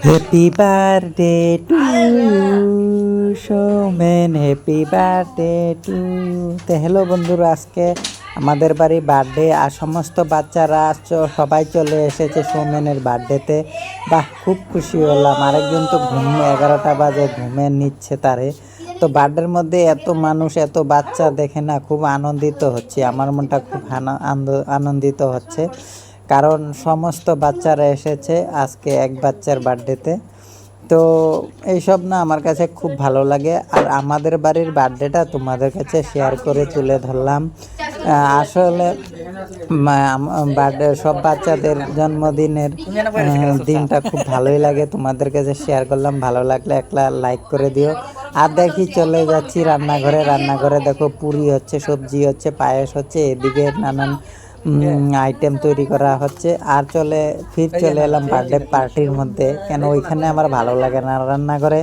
Happy birthday to Soumen, happy birthday to. তো hello বন্ধুরা, আজকে আমাদের বাড়ি বার্থডে আর সমস্ত বাচ্চারা সবাই চলে এসেছে সৌমেনের বার্থডেতে। বাহ, খুব খুশি হলাম। আরেকজন তো 11টা বাজে ঘুমে নিচ্ছে তারে। তো বার্থডের মধ্যে এত মানুষ, এত বাচ্চা দেখে না খুব আনন্দিত হচ্ছে। আমার মনটা খুব আনন্দিত হচ্ছে, কারণ সমস্ত বাচ্চারা এসেছে আজকে এক বাচ্চার বার্থডেতে। তো এইসব না আমার কাছে খুব ভালো লাগে। আর আমাদের বাড়ির বার্থডেটা তোমাদের কাছে শেয়ার করে তুলে ধরলাম। আসলে বার্থডে সব বাচ্চাদের জন্মদিনের দিনটা খুব ভালোই লাগে। তোমাদের কাছে শেয়ার করলাম, ভালো লাগলে একটা লাইক করে দিও। আর দেখি চলে যাচ্ছি রান্নাঘরে দেখো পুরি হচ্ছে, সবজি হচ্ছে, পায়েস হচ্ছে, এদিকে নানান আইটেম তৈরি করা হচ্ছে। আর চলে এলাম বার্থডে পার্টির মধ্যে। কেন ওইখানে আমার ভালো লাগে না রান্নাঘরে,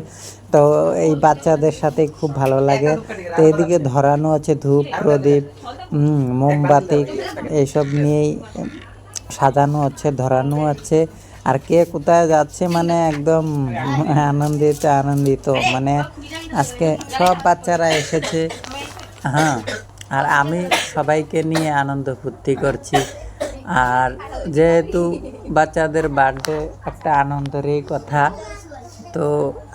তো এই বাচ্চাদের সাথে খুব ভালো লাগে। তো এদিকে ধরানো আছে ধূপ প্রদীপ, মোমবাতি, এইসব নিয়েই সাজানো হচ্ছে, ধরানো হচ্ছে। আর কে কোথায় যাচ্ছে মানে একদম আনন্দিত মানে আজকে সব বাচ্চারা এসেছে। হ্যাঁ, আর আমি সবাইকে নিয়ে আনন্দ ফুর্তি করছি। আর যেহেতু বাচ্চাদের বার্থডে একটা আনন্দেরই কথা, তো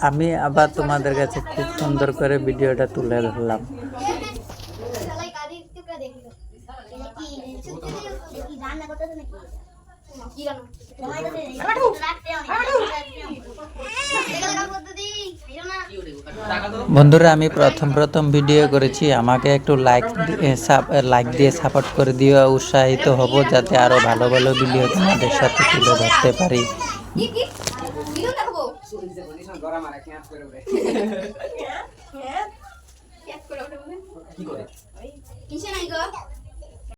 আমি আবার তোমাদের কাছে খুব সুন্দর করে ভিডিওটা তুলে ধরলাম। বন্ধুরা, আমি প্রথম ভিডিও করেছি, আমাকে একটু লাইক দিয়ে সাপোর্ট করে দিও। উৎসাহিত হব যাতে আরো ভালো ভালো ভিডিও তোমাদের সাথে তুলে ধরতে পারি।